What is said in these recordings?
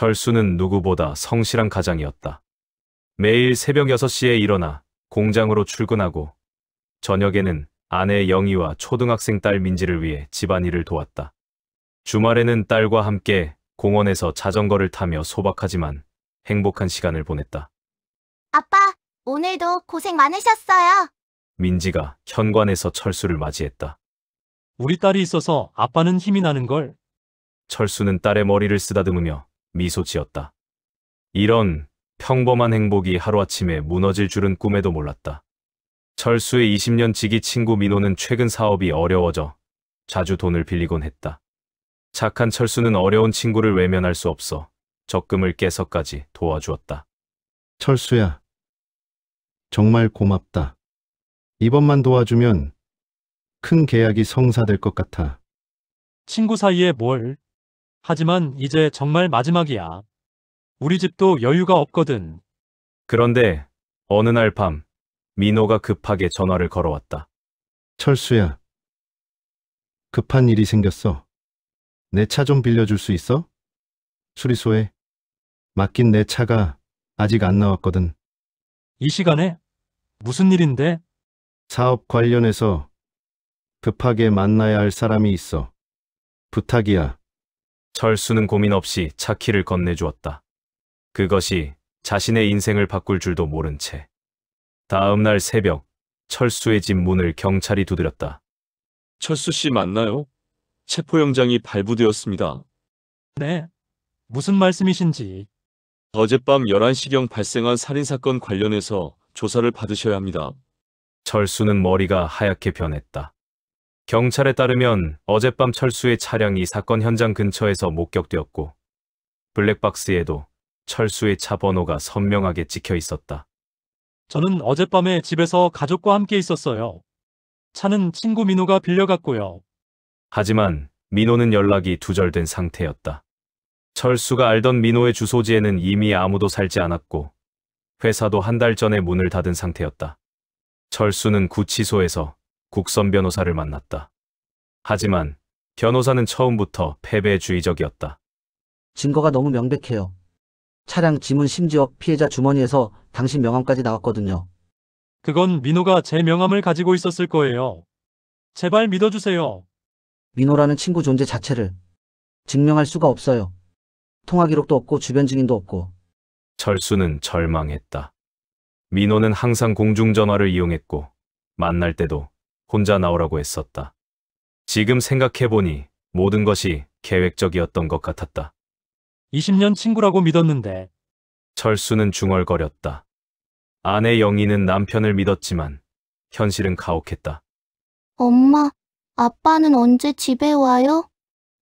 철수는 누구보다 성실한 가장이었다. 매일 새벽 6시에 일어나 공장으로 출근하고 저녁에는 아내 영희와 초등학생 딸 민지를 위해 집안일을 도왔다. 주말에는 딸과 함께 공원에서 자전거를 타며 소박하지만 행복한 시간을 보냈다. 아빠, 오늘도 고생 많으셨어요. 민지가 현관에서 철수를 맞이했다. 우리 딸이 있어서 아빠는 힘이 나는걸. 철수는 딸의 머리를 쓰다듬으며 미소 지었다. 이런 평범한 행복이 하루아침에 무너질 줄은 꿈에도 몰랐다. 철수의 20년 지기 친구 민호는 최근 사업이 어려워져 자주 돈을 빌리곤 했다. 착한 철수는 어려운 친구를 외면할 수 없어 적금을 깨서까지 도와주었다. 철수야, 정말 고맙다. 이번만 도와주면 큰 계약이 성사될 것 같아. 친구 사이에 뭘. 하지만 이제 정말 마지막이야. 우리 집도 여유가 없거든. 그런데 어느 날 밤 민호가 급하게 전화를 걸어왔다. 철수야, 급한 일이 생겼어. 내 차 좀 빌려줄 수 있어? 수리소에 맡긴 내 차가 아직 안 나왔거든. 이 시간에? 무슨 일인데? 사업 관련해서 급하게 만나야 할 사람이 있어. 부탁이야. 철수는 고민 없이 차 키를 건네주었다. 그것이 자신의 인생을 바꿀 줄도 모른 채. 다음 날 새벽, 철수의 집 문을 경찰이 두드렸다. 철수 씨 맞나요? 체포영장이 발부되었습니다. 네. 무슨 말씀이신지. 어젯밤 11시경 발생한 살인사건 관련해서 조사를 받으셔야 합니다. 철수는 머리가 하얗게 변했다. 경찰에 따르면 어젯밤 철수의 차량이 사건 현장 근처에서 목격되었고 블랙박스에도 철수의 차 번호가 선명하게 찍혀 있었다. 저는 어젯밤에 집에서 가족과 함께 있었어요. 차는 친구 민호가 빌려갔고요. 하지만 민호는 연락이 두절된 상태였다. 철수가 알던 민호의 주소지에는 이미 아무도 살지 않았고 회사도 한 달 전에 문을 닫은 상태였다. 철수는 구치소에서 국선 변호사를 만났다. 하지만 변호사는 처음부터 패배주의적이었다. 증거가 너무 명백해요. 차량 지문 심지어 피해자 주머니에서 당신 명함까지 나왔거든요. 그건 민호가 제 명함을 가지고 있었을 거예요. 제발 믿어주세요. 민호라는 친구 존재 자체를 증명할 수가 없어요. 통화 기록도 없고 주변 증인도 없고. 철수는 절망했다. 민호는 항상 공중전화를 이용했고 만날 때도 혼자 나오라고 했었다. 지금 생각해보니 모든 것이 계획적이었던 것 같았다. 20년 친구라고 믿었는데. 철수는 중얼거렸다. 아내 영희는 남편을 믿었지만 현실은 가혹했다. 엄마, 아빠는 언제 집에 와요?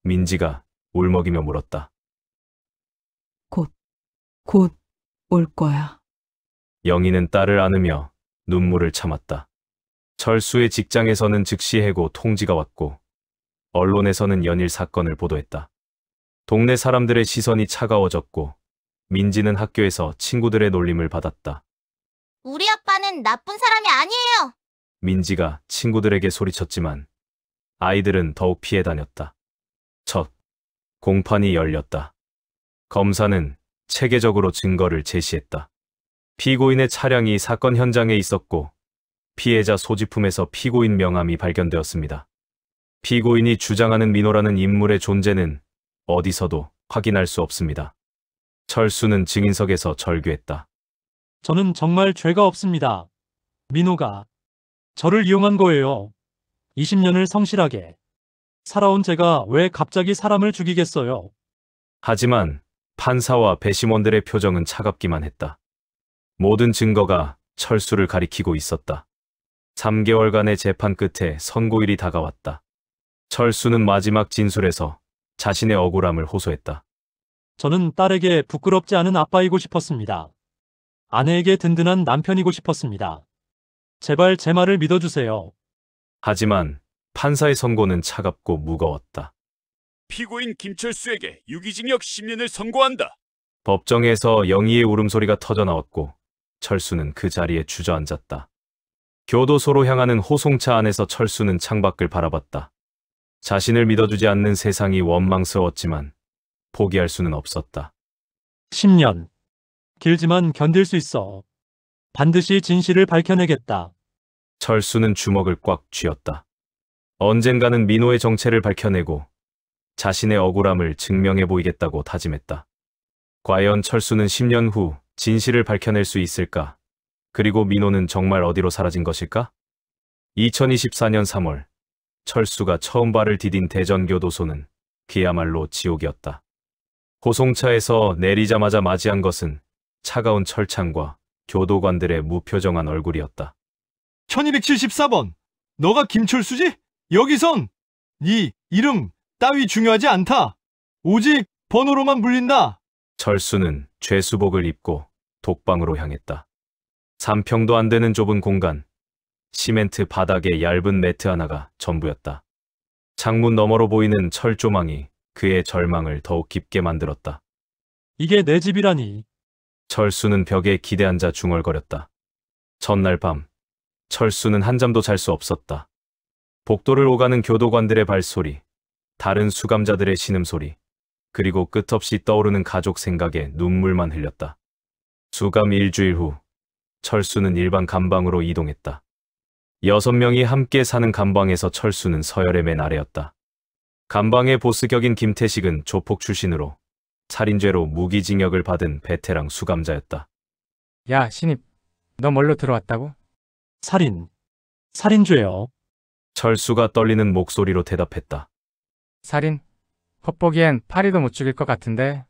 민지가 울먹이며 물었다. 곧 올 거야. 영희는 딸을 안으며 눈물을 참았다. 철수의 직장에서는 즉시 해고 통지가 왔고 언론에서는 연일 사건을 보도했다. 동네 사람들의 시선이 차가워졌고 민지는 학교에서 친구들의 놀림을 받았다. 우리 아빠는 나쁜 사람이 아니에요. 민지가 친구들에게 소리쳤지만 아이들은 더욱 피해 다녔다. 첫 공판이 열렸다. 검사는 체계적으로 증거를 제시했다. 피고인의 차량이 사건 현장에 있었고 피해자 소지품에서 피고인 명함이 발견되었습니다. 피고인이 주장하는 민호라는 인물의 존재는 어디서도 확인할 수 없습니다. 철수는 증인석에서 절규했다. 저는 정말 죄가 없습니다. 민호가 저를 이용한 거예요. 20년을 성실하게 살아온 제가 왜 갑자기 사람을 죽이겠어요. 하지만 판사와 배심원들의 표정은 차갑기만 했다. 모든 증거가 철수를 가리키고 있었다. 3개월간의 재판 끝에 선고일이 다가왔다. 철수는 마지막 진술에서 자신의 억울함을 호소했다. 저는 딸에게 부끄럽지 않은 아빠이고 싶었습니다. 아내에게 든든한 남편이고 싶었습니다. 제발 제 말을 믿어주세요. 하지만 판사의 선고는 차갑고 무거웠다. 피고인 김철수에게 유기징역 10년을 선고한다. 법정에서 영희의 울음소리가 터져나왔고 철수는 그 자리에 주저앉았다. 교도소로 향하는 호송차 안에서 철수는 창밖을 바라봤다. 자신을 믿어주지 않는 세상이 원망스러웠지만 포기할 수는 없었다. 10년. 길지만 견딜 수 있어. 반드시 진실을 밝혀내겠다. 철수는 주먹을 꽉 쥐었다. 언젠가는 민호의 정체를 밝혀내고 자신의 억울함을 증명해 보이겠다고 다짐했다. 과연 철수는 10년 후 진실을 밝혀낼 수 있을까? 그리고 민호는 정말 어디로 사라진 것일까? 2024년 3월, 철수가 처음 발을 디딘 대전교도소는 그야말로 지옥이었다. 호송차에서 내리자마자 맞이한 것은 차가운 철창과 교도관들의 무표정한 얼굴이었다. 1274번. 너가 김철수지? 여기선 네 이름 따위 중요하지 않다. 오직 번호로만 불린다. 철수는 죄수복을 입고 독방으로 향했다. 3평도 안 되는 좁은 공간, 시멘트 바닥에 얇은 매트 하나가 전부였다. 창문 너머로 보이는 철조망이 그의 절망을 더욱 깊게 만들었다. 이게 내 집이라니. 철수는 벽에 기대앉아 중얼거렸다. 전날 밤, 철수는 한잠도 잘 수 없었다. 복도를 오가는 교도관들의 발소리, 다른 수감자들의 신음소리, 그리고 끝없이 떠오르는 가족 생각에 눈물만 흘렸다. 수감 일주일 후, 철수는 일반 감방으로 이동했다. 6명이 함께 사는 감방에서 철수는 서열의 맨 아래였다. 감방의 보스격인 김태식은 조폭 출신으로 살인죄로 무기징역을 받은 베테랑 수감자였다. 야, 신입. 너 뭘로 들어왔다고? 살인죄요. 철수가 떨리는 목소리로 대답했다. 살인? 겉보기엔 파리도 못 죽일 것 같은데.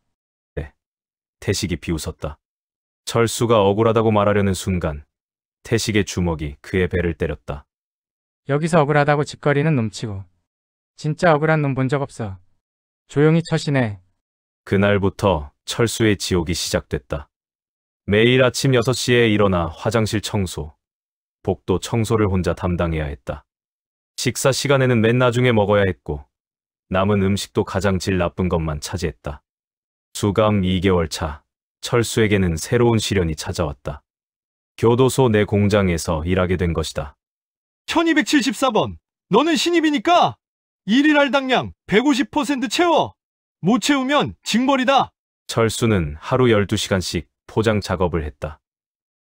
태식이 비웃었다. 철수가 억울하다고 말하려는 순간 태식의 주먹이 그의 배를 때렸다. 여기서 억울하다고 짓거리는 놈치고 진짜 억울한 놈 본 적 없어. 조용히 처신해. 그날부터 철수의 지옥이 시작됐다. 매일 아침 6시에 일어나 화장실 청소, 복도 청소를 혼자 담당해야 했다. 식사 시간에는 맨 나중에 먹어야 했고 남은 음식도 가장 질 나쁜 것만 차지했다. 수감 2개월 차, 철수에게는 새로운 시련이 찾아왔다. 교도소 내 공장에서 일하게 된 것이다. 1274번. 너는 신입이니까 일일 당량 150% 채워. 못 채우면 징벌이다. 철수는 하루 12시간씩 포장 작업을 했다.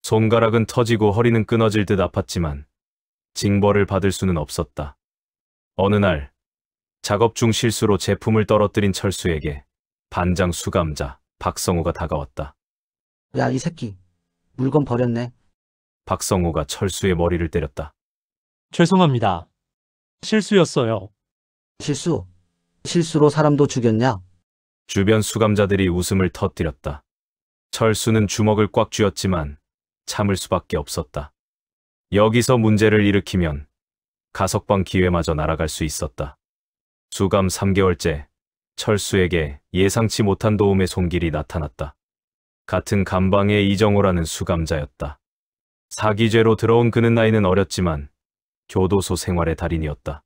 손가락은 터지고 허리는 끊어질 듯 아팠지만 징벌을 받을 수는 없었다. 어느 날 작업 중 실수로 제품을 떨어뜨린 철수에게 반장 수감자 박성호가 다가왔다. 야, 이 새끼. 물건 버렸네. 박성호가 철수의 머리를 때렸다. 죄송합니다. 실수였어요. 실수로 사람도 죽였냐? 주변 수감자들이 웃음을 터뜨렸다. 철수는 주먹을 꽉 쥐었지만 참을 수밖에 없었다. 여기서 문제를 일으키면 가석방 기회마저 날아갈 수 있었다. 수감 3개월째, 철수에게 예상치 못한 도움의 손길이 나타났다. 같은 감방의 이정호라는 수감자였다. 사기죄로 들어온 그는 나이는 어렸지만 교도소 생활의 달인이었다.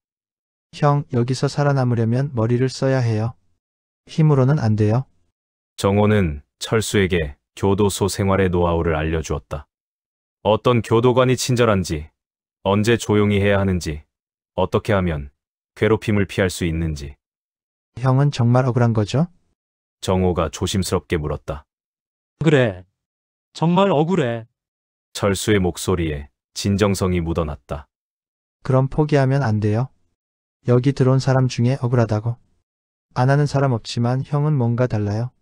형, 여기서 살아남으려면 머리를 써야 해요. 힘으로는 안 돼요. 정호는 철수에게 교도소 생활의 노하우를 알려주었다. 어떤 교도관이 친절한지, 언제 조용히 해야 하는지, 어떻게 하면 괴롭힘을 피할 수 있는지. 형은 정말 억울한 거죠? 정호가 조심스럽게 물었다. 그래. 정말 억울해. 철수의 목소리에 진정성이 묻어났다. 그럼 포기하면 안 돼요. 여기 들어온 사람 중에 억울하다고. 안 하는 사람 없지만 형은 뭔가 달라요.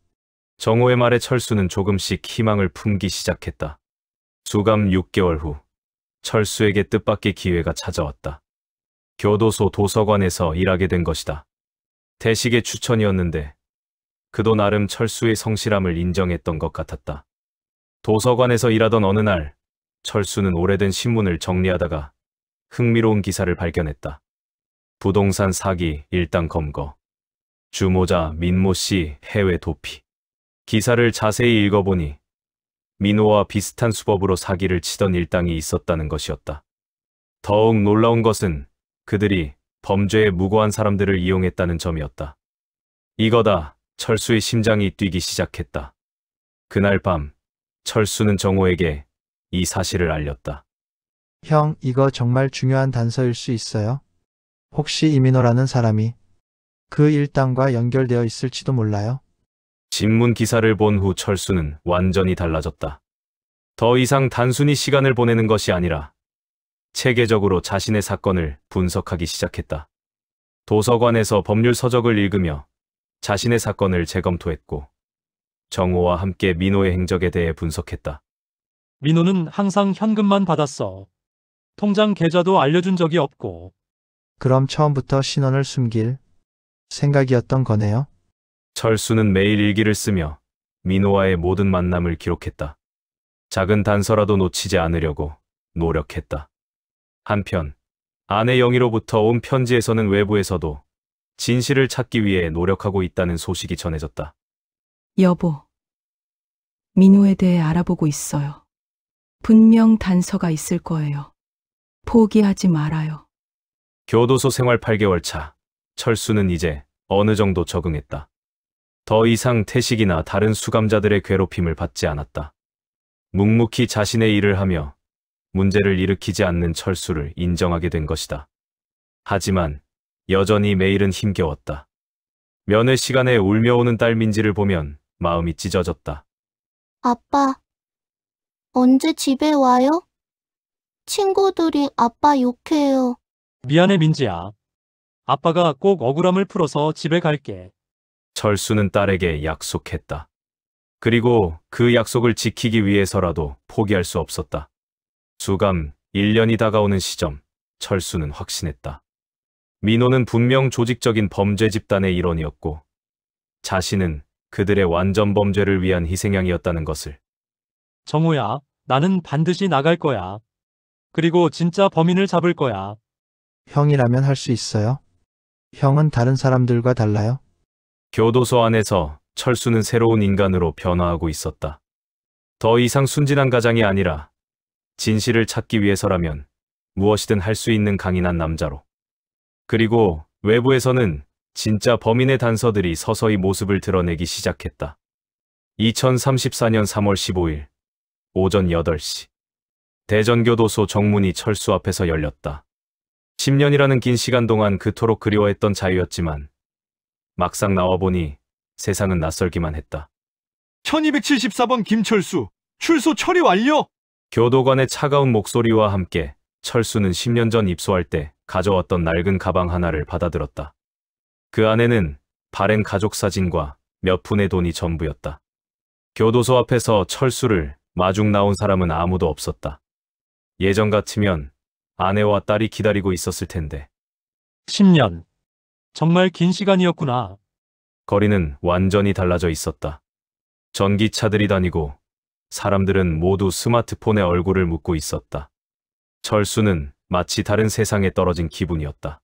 정호의 말에 철수는 조금씩 희망을 품기 시작했다. 수감 6개월 후 철수에게 뜻밖의 기회가 찾아왔다. 교도소 도서관에서 일하게 된 것이다. 태식의 추천이었는데 그도 나름 철수의 성실함을 인정했던 것 같았다. 도서관에서 일하던 어느 날 철수는 오래된 신문을 정리하다가 흥미로운 기사를 발견했다. 부동산 사기 일당 검거. 주모자 민모 씨 해외 도피. 기사를 자세히 읽어보니 민호와 비슷한 수법으로 사기를 치던 일당이 있었다는 것이었다. 더욱 놀라운 것은 그들이 범죄에 무고한 사람들을 이용했다는 점이었다. 이거다. 철수의 심장이 뛰기 시작했다. 그날 밤 철수는 정호에게 이 사실을 알렸다. 형, 이거 정말 중요한 단서일 수 있어요. 혹시 이민호라는 사람이 그 일당과 연결되어 있을지도 몰라요. 신문 기사를 본 후 철수는 완전히 달라졌다. 더 이상 단순히 시간을 보내는 것이 아니라 체계적으로 자신의 사건을 분석하기 시작했다. 도서관에서 법률 서적을 읽으며 자신의 사건을 재검토했고 정호와 함께 민호의 행적에 대해 분석했다. 민호는 항상 현금만 받았어. 통장 계좌도 알려준 적이 없고. 그럼 처음부터 신원을 숨길 생각이었던 거네요. 철수는 매일 일기를 쓰며 민호와의 모든 만남을 기록했다. 작은 단서라도 놓치지 않으려고 노력했다. 한편 아내 영희로부터 온 편지에서는 외부에서도 진실을 찾기 위해 노력하고 있다는 소식이 전해졌다. 여보, 민호에 대해 알아보고 있어요. 분명 단서가 있을 거예요. 포기하지 말아요. 교도소 생활 8개월 차, 철수는 이제 어느 정도 적응했다. 더 이상 태식이나 다른 수감자들의 괴롭힘을 받지 않았다. 묵묵히 자신의 일을 하며 문제를 일으키지 않는 철수를 인정하게 된 것이다. 하지만 여전히 매일은 힘겨웠다. 면회 시간에 울며 오는 딸 민지를 보면 마음이 찢어졌다. 아빠, 언제 집에 와요? 친구들이 아빠 욕해요. 미안해 민지야. 아빠가 꼭 억울함을 풀어서 집에 갈게. 철수는 딸에게 약속했다. 그리고 그 약속을 지키기 위해서라도 포기할 수 없었다. 수감 1년이 다가오는 시점, 철수는 확신했다. 민호는 분명 조직적인 범죄 집단의 일원이었고 자신은 그들의 완전 범죄를 위한 희생양이었다는 것을. 정호야, 나는 반드시 나갈 거야. 그리고 진짜 범인을 잡을 거야. 형이라면 할 수 있어요? 형은 다른 사람들과 달라요? 교도소 안에서 철수는 새로운 인간으로 변화하고 있었다. 더 이상 순진한 가장이 아니라 진실을 찾기 위해서라면 무엇이든 할 수 있는 강인한 남자로. 그리고 외부에서는 진짜 범인의 단서들이 서서히 모습을 드러내기 시작했다. 2034년 3월 15일 오전 8시 대전교도소 정문이 철수 앞에서 열렸다. 10년이라는 긴 시간 동안 그토록 그리워했던 자유였지만 막상 나와보니 세상은 낯설기만 했다. 1274번 김철수, 출소 처리 완료! 교도관의 차가운 목소리와 함께 철수는 10년 전 입소할 때 가져왔던 낡은 가방 하나를 받아들었다. 그 안에는 발행 가족 사진과 몇 푼의 돈이 전부였다. 교도소 앞에서 철수를 마중 나온 사람은 아무도 없었다. 예전 같으면 아내와 딸이 기다리고 있었을 텐데. 10년. 정말 긴 시간이었구나. 거리는 완전히 달라져 있었다. 전기차들이 다니고 사람들은 모두 스마트폰에 얼굴을 묻고 있었다. 철수는 마치 다른 세상에 떨어진 기분이었다.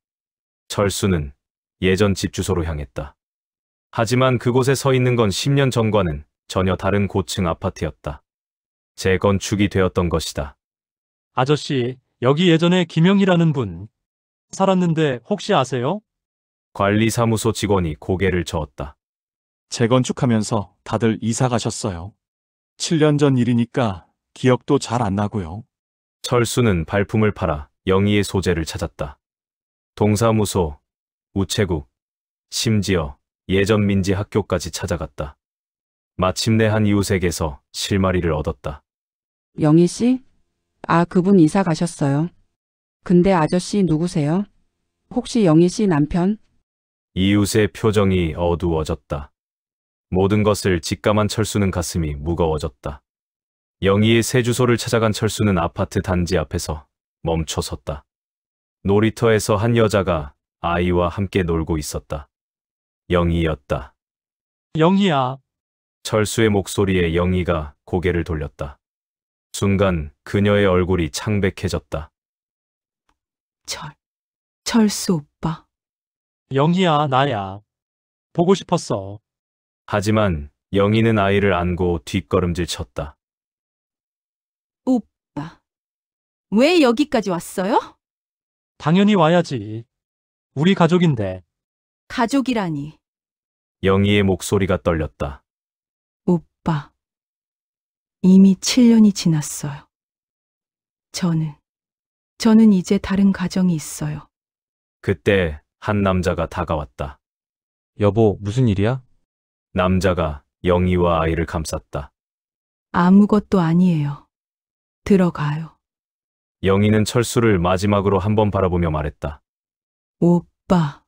철수는 예전 집 주소로 향했다. 하지만 그곳에 서 있는 건 10년 전과는 전혀 다른 고층 아파트였다. 재건축이 되었던 것이다. 아저씨, 여기 예전에 김영희라는 분 살았는데 혹시 아세요? 관리사무소 직원이 고개를 저었다. 재건축하면서 다들 이사 가셨어요. 7년 전 일이니까 기억도 잘 안 나고요. 철수는 발품을 팔아 영희의 소재를 찾았다. 동사무소, 우체국, 심지어 예전 민지 학교까지 찾아갔다. 마침내 한 이웃에게서 실마리를 얻었다. 영희 씨? 아, 그분 이사 가셨어요. 근데 아저씨 누구세요? 혹시 영희 씨 남편? 이웃의 표정이 어두워졌다. 모든 것을 직감한 철수는 가슴이 무거워졌다. 영희의 새 주소를 찾아간 철수는 아파트 단지 앞에서 멈춰섰다. 놀이터에서 한 여자가 아이와 함께 놀고 있었다. 영희였다. 영희야. 철수의 목소리에 영희가 고개를 돌렸다. 순간 그녀의 얼굴이 창백해졌다. 철수 오빠. 영희야, 나야. 보고 싶었어. 하지만 영희는 아이를 안고 뒷걸음질 쳤다. 오빠. 왜 여기까지 왔어요? 당연히 와야지. 우리 가족인데. 가족이라니. 영희의 목소리가 떨렸다. 오빠. 이미 7년이 지났어요. 저는 이제 다른 가정이 있어요. 그때 한 남자가 다가왔다. 여보, 무슨 일이야? 남자가 영희와 아이를 감쌌다. 아무것도 아니에요. 들어가요. 영희는 철수를 마지막으로 한번 바라보며 말했다. 오빠.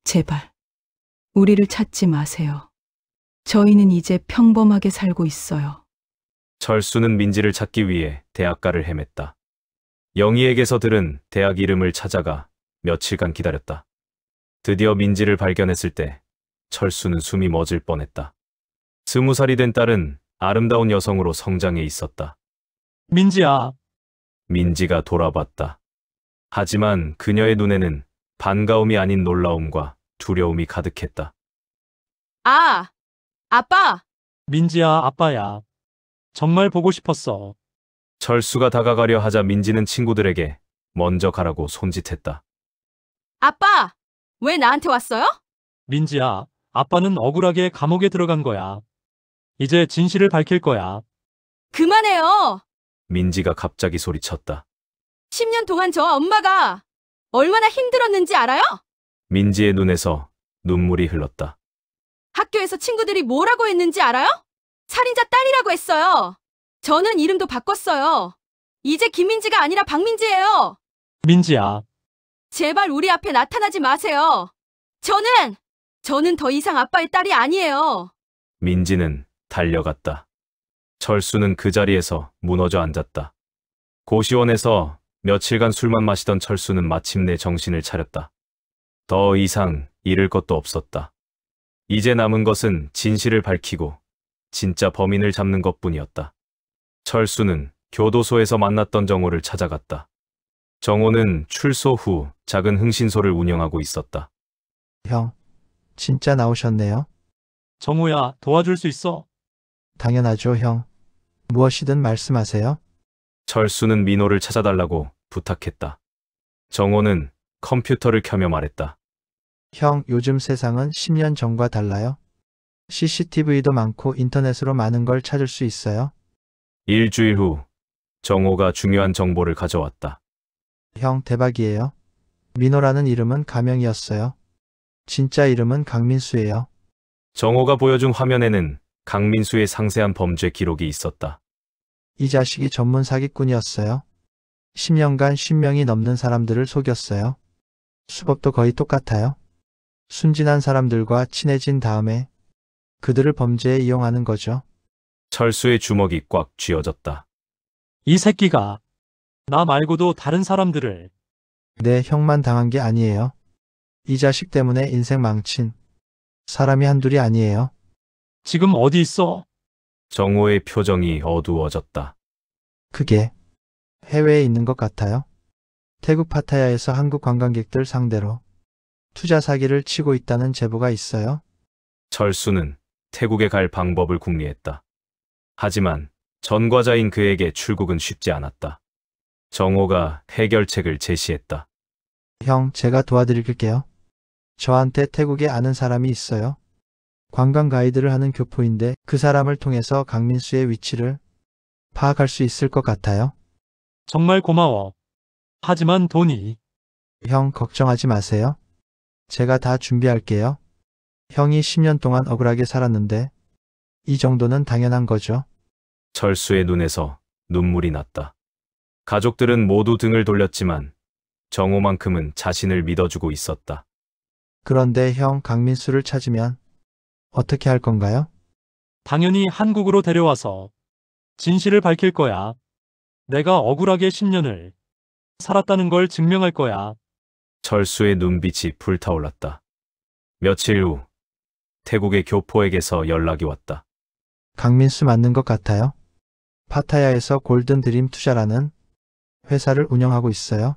제발. 우리를 찾지 마세요. 저희는 이제 평범하게 살고 있어요. 철수는 민지를 찾기 위해 대학가를 헤맸다. 영희에게서 들은 대학 이름을 찾아가 며칠간 기다렸다. 드디어 민지를 발견했을 때 철수는 숨이 멎을 뻔했다. 20살이 된 딸은 아름다운 여성으로 성장해 있었다. 민지야. 민지가 돌아봤다. 하지만 그녀의 눈에는 반가움이 아닌 놀라움과 두려움이 가득했다. 아! 아빠! 민지야, 아빠야. 정말 보고 싶었어. 철수가 다가가려 하자 민지는 친구들에게 먼저 가라고 손짓했다. 아빠! 왜 나한테 왔어요? 민지야, 아빠는 억울하게 감옥에 들어간 거야. 이제 진실을 밝힐 거야. 그만해요! 민지가 갑자기 소리쳤다. 10년 동안 저 엄마가 얼마나 힘들었는지 알아요? 민지의 눈에서 눈물이 흘렀다. 학교에서 친구들이 뭐라고 했는지 알아요? 살인자 딸이라고 했어요. 저는 이름도 바꿨어요. 이제 김민지가 아니라 박민지예요. 민지야. 제발 우리 앞에 나타나지 마세요. 저는 더 이상 아빠의 딸이 아니에요. 민지는 달려갔다. 철수는 그 자리에서 무너져 앉았다. 고시원에서 며칠간 술만 마시던 철수는 마침내 정신을 차렸다. 더 이상 잃을 것도 없었다. 이제 남은 것은 진실을 밝히고 진짜 범인을 잡는 것뿐이었다. 철수는 교도소에서 만났던 정호를 찾아갔다. 정호는 출소 후 작은 흥신소를 운영하고 있었다. 형, 진짜 나오셨네요. 정우야, 도와줄 수 있어? 당연하죠, 형. 무엇이든 말씀하세요. 철수는 민호를 찾아달라고 부탁했다. 정호는 컴퓨터를 켜며 말했다. 형, 요즘 세상은 10년 전과 달라요. CCTV도 많고 인터넷으로 많은 걸 찾을 수 있어요. 일주일 후 정호가 중요한 정보를 가져왔다. 형, 대박이에요. 민호라는 이름은 가명이었어요. 진짜 이름은 강민수예요. 정호가 보여준 화면에는 강민수의 상세한 범죄 기록이 있었다. 이 자식이 전문 사기꾼이었어요. 10년간 10명이 넘는 사람들을 속였어요. 수법도 거의 똑같아요. 순진한 사람들과 친해진 다음에 그들을 범죄에 이용하는 거죠. 철수의 주먹이 꽉 쥐어졌다. 이 새끼가 나 말고도 다른 사람들을. 네, 형만 당한 게 아니에요. 이 자식 때문에 인생 망친 사람이 한둘이 아니에요. 지금 어디 있어? 정호의 표정이 어두워졌다. 그게 해외에 있는 것 같아요. 태국 파타야에서 한국 관광객들 상대로 투자 사기를 치고 있다는 제보가 있어요. 철수는 태국에 갈 방법을 궁리했다. 하지만 전과자인 그에게 출국은 쉽지 않았다. 정호가 해결책을 제시했다. 형, 제가 도와드릴게요. 저한테 태국에 아는 사람이 있어요. 관광 가이드를 하는 교포인데 그 사람을 통해서 강민수의 위치를 파악할 수 있을 것 같아요. 정말 고마워. 하지만 돈이. 형, 걱정하지 마세요. 제가 다 준비할게요. 형이 10년 동안 억울하게 살았는데 이 정도는 당연한 거죠. 철수의 눈에서 눈물이 났다. 가족들은 모두 등을 돌렸지만 정호만큼은 자신을 믿어주고 있었다. 그런데 형, 강민수를 찾으면 어떻게 할 건가요? 당연히 한국으로 데려와서 진실을 밝힐 거야. 내가 억울하게 10년을 살았다는 걸 증명할 거야. 철수의 눈빛이 불타올랐다. 며칠 후 태국의 교포에게서 연락이 왔다. 강민수 맞는 것 같아요. 파타야에서 골든 드림 투자라는 회사를 운영하고 있어요.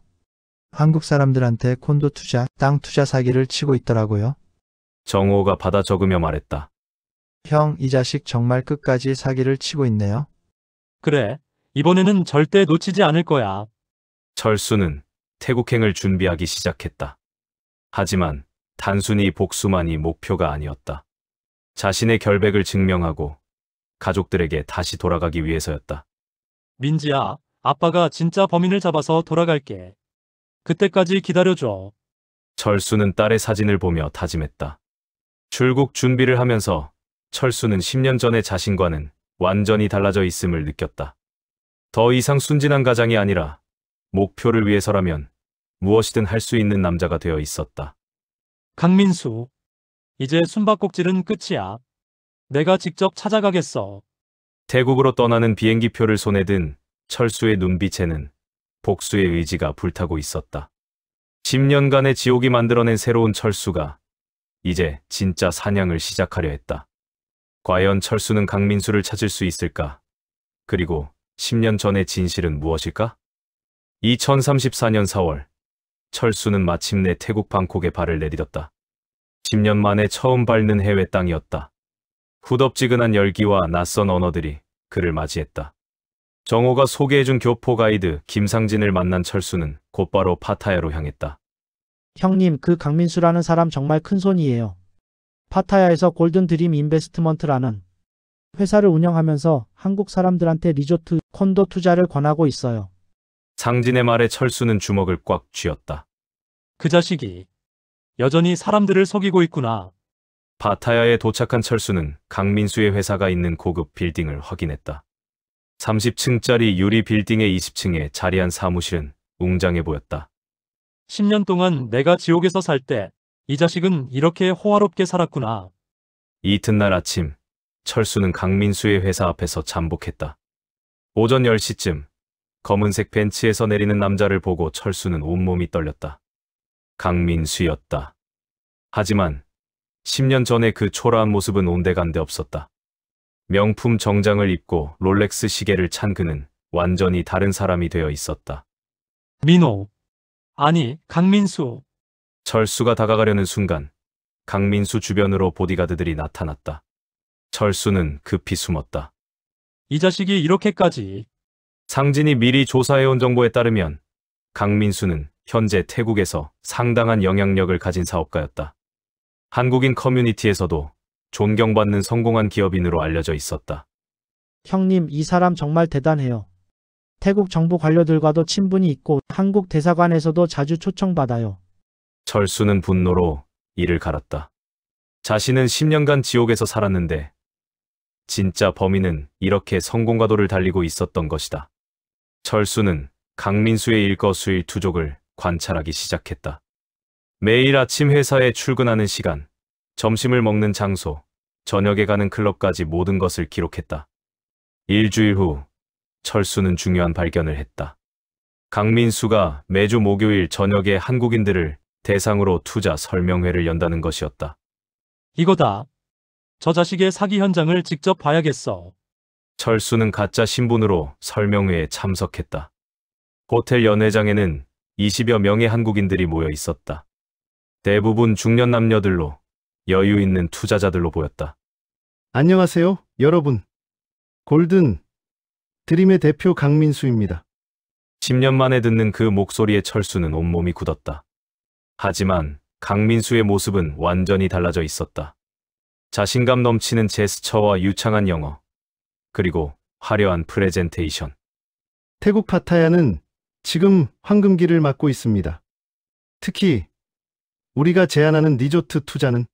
한국 사람들한테 콘도 투자, 땅 투자 사기를 치고 있더라고요. 정호가 받아 적으며 말했다. 형, 이 자식 정말 끝까지 사기를 치고 있네요. 그래, 이번에는 절대 놓치지 않을 거야. 철수는 태국행을 준비하기 시작했다. 하지만 단순히 복수만이 목표가 아니었다. 자신의 결백을 증명하고 가족들에게 다시 돌아가기 위해서였다. 민지야, 아빠가 진짜 범인을 잡아서 돌아갈게. 그때까지 기다려줘. 철수는 딸의 사진을 보며 다짐했다. 출국 준비를 하면서 철수는 10년 전의 자신과는 완전히 달라져 있음을 느꼈다. 더 이상 순진한 가장이 아니라 목표를 위해서라면 무엇이든 할 수 있는 남자가 되어 있었다. 강민수, 이제 숨바꼭질은 끝이야. 내가 직접 찾아가겠어. 태국으로 떠나는 비행기표를 손에 든 철수의 눈빛에는 복수의 의지가 불타고 있었다. 10년간의 지옥이 만들어낸 새로운 철수가 이제 진짜 사냥을 시작하려 했다. 과연 철수는 강민수를 찾을 수 있을까? 그리고 10년 전의 진실은 무엇일까? 2034년 4월, 철수는 마침내 태국 방콕에 발을 내디뎠다. 10년 만에 처음 밟는 해외 땅이었다. 후덥지근한 열기와 낯선 언어들이 그를 맞이했다. 정호가 소개해준 교포 가이드 김상진을 만난 철수는 곧바로 파타야로 향했다. 형님, 그 강민수라는 사람 정말 큰손이에요. 파타야에서 골든 드림 인베스트먼트라는 회사를 운영하면서 한국 사람들한테 리조트, 콘도 투자를 권하고 있어요. 상진의 말에 철수는 주먹을 꽉 쥐었다. 그 자식이 여전히 사람들을 속이고 있구나. 파타야에 도착한 철수는 강민수의 회사가 있는 고급 빌딩을 확인했다. 30층짜리 유리 빌딩의 20층에 자리한 사무실은 웅장해 보였다. 10년 동안 내가 지옥에서 살 때 이 자식은 이렇게 호화롭게 살았구나. 이튿날 아침, 철수는 강민수의 회사 앞에서 잠복했다. 오전 10시쯤 검은색 벤츠에서 내리는 남자를 보고 철수는 온몸이 떨렸다. 강민수였다. 하지만 10년 전의 그 초라한 모습은 온데간데 없었다. 명품 정장을 입고 롤렉스 시계를 찬 그는 완전히 다른 사람이 되어 있었다. 민호. 아니, 강민수. 철수가 다가가려는 순간 강민수 주변으로 보디가드들이 나타났다. 철수는 급히 숨었다. 이 자식이 이렇게까지. 상진이 미리 조사해온 정보에 따르면 강민수는 현재 태국에서 상당한 영향력을 가진 사업가였다. 한국인 커뮤니티에서도 존경받는 성공한 기업인으로 알려져 있었다. 형님, 이 사람 정말 대단해요. 태국 정부 관료들과도 친분이 있고 한국 대사관에서도 자주 초청받아요. 철수는 분노로 이를 갈았다. 자신은 10년간 지옥에서 살았는데 진짜 범인은 이렇게 성공가도를 달리고 있었던 것이다. 철수는 강민수의 일거수일투족을 관찰하기 시작했다. 매일 아침 회사에 출근하는 시간, 점심을 먹는 장소, 저녁에 가는 클럽까지 모든 것을 기록했다. 일주일 후 철수는 중요한 발견을 했다. 강민수가 매주 목요일 저녁에 한국인들을 대상으로 투자 설명회를 연다는 것이었다. 이거다. 저 자식의 사기 현장을 직접 봐야겠어. 철수는 가짜 신분으로 설명회에 참석했다. 호텔 연회장에는 20여 명의 한국인들이 모여 있었다. 대부분 중년 남녀들로 여유 있는 투자자들로 보였다. 안녕하세요, 여러분. 골든 드림의 대표 강민수입니다. 10년 만에 듣는 그 목소리에 철수는 온몸이 굳었다. 하지만 강민수의 모습은 완전히 달라져 있었다. 자신감 넘치는 제스처와 유창한 영어, 그리고 화려한 프레젠테이션. 태국 파타야는 지금 황금기를 맞고 있습니다. 특히 우리가 제안하는 리조트 투자는.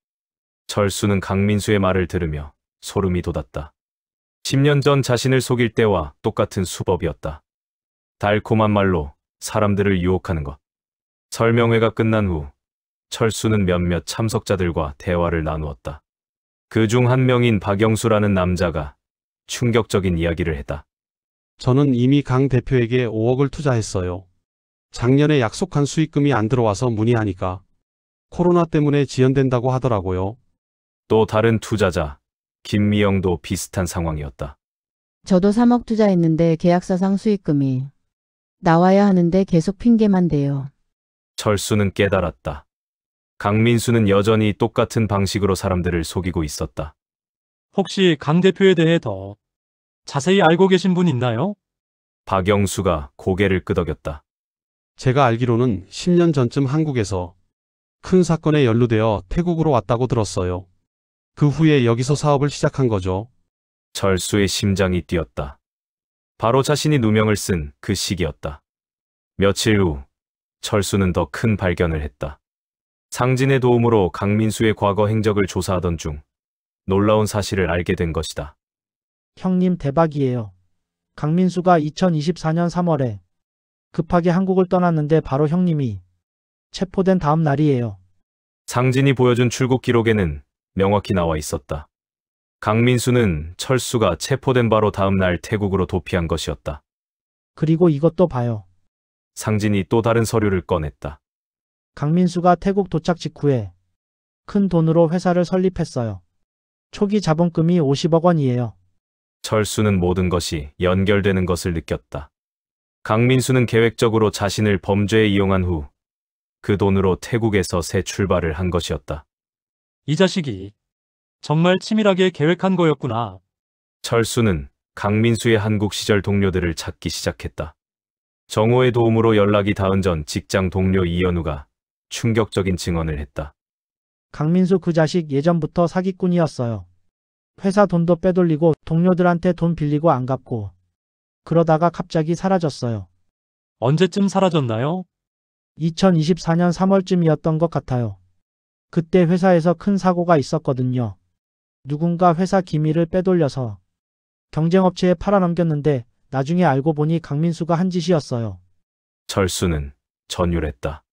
철수는 강민수의 말을 들으며 소름이 돋았다. 10년 전 자신을 속일 때와 똑같은 수법이었다. 달콤한 말로 사람들을 유혹하는 것. 설명회가 끝난 후 철수는 몇몇 참석자들과 대화를 나누었다. 그중 한 명인 박영수라는 남자가 충격적인 이야기를 했다. 저는 이미 강 대표에게 5억을 투자했어요. 작년에 약속한 수익금이 안 들어와서 문의하니까 코로나 때문에 지연된다고 하더라고요. 또 다른 투자자 김미영도 비슷한 상황이었다. 저도 3억 투자했는데 계약서상 수익금이 나와야 하는데 계속 핑계만 대요. 철수는 깨달았다. 강민수는 여전히 똑같은 방식으로 사람들을 속이고 있었다. 혹시 강 대표에 대해 더 자세히 알고 계신 분 있나요? 박영수가 고개를 끄덕였다. 제가 알기로는 10년 전쯤 한국에서 큰 사건에 연루되어 태국으로 왔다고 들었어요. 그 후에 여기서 사업을 시작한 거죠. 철수의 심장이 뛰었다. 바로 자신이 누명을 쓴 그 시기였다. 며칠 후 철수는 더 큰 발견을 했다. 상진의 도움으로 강민수의 과거 행적을 조사하던 중 놀라운 사실을 알게 된 것이다. 형님 대박이에요. 강민수가 2024년 3월에 급하게 한국을 떠났는데 바로 형님이 체포된 다음 날이에요. 상진이 보여준 출국 기록에는 명확히 나와 있었다. 강민수는 철수가 체포된 바로 다음 날 태국으로 도피한 것이었다. 그리고 이것도 봐요. 상진이 또 다른 서류를 꺼냈다. 강민수가 태국 도착 직후에 큰 돈으로 회사를 설립했어요. 초기 자본금이 50억 원이에요. 철수는 모든 것이 연결되는 것을 느꼈다. 강민수는 계획적으로 자신을 범죄에 이용한 후 그 돈으로 태국에서 새 출발을 한 것이었다. 이 자식이 정말 치밀하게 계획한 거였구나. 철수는 강민수의 한국 시절 동료들을 찾기 시작했다. 정호의 도움으로 연락이 닿은 전 직장 동료 이연우가 충격적인 증언을 했다. 강민수 그 자식 예전부터 사기꾼이었어요. 회사 돈도 빼돌리고 동료들한테 돈 빌리고 안 갚고 그러다가 갑자기 사라졌어요. 언제쯤 사라졌나요? 2024년 3월쯤이었던 것 같아요. 그때 회사에서 큰 사고가 있었거든요. 누군가 회사 기밀을 빼돌려서 경쟁업체에 팔아넘겼는데 나중에 알고 보니 강민수가 한 짓이었어요. 철수는 전율했다.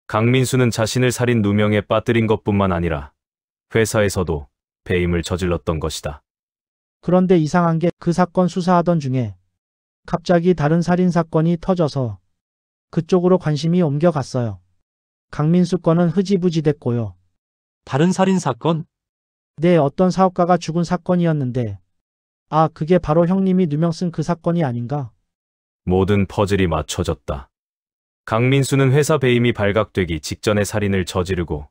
강민수는 자신을 살인 누명에 빠뜨린 것뿐만 아니라 회사에서도 배임을 저질렀던 것이다. 그런데 이상한 게 그 사건 수사하던 중에 갑자기 다른 살인 사건이 터져서 그쪽으로 관심이 옮겨갔어요. 강민수 건은 흐지부지 됐고요. 다른 살인 사건? 네, 어떤 사업가가 죽은 사건이었는데 아, 그게 바로 형님이 누명 쓴 그 사건이 아닌가? 모든 퍼즐이 맞춰졌다. 강민수는 회사 배임이 발각되기 직전에 살인을 저지르고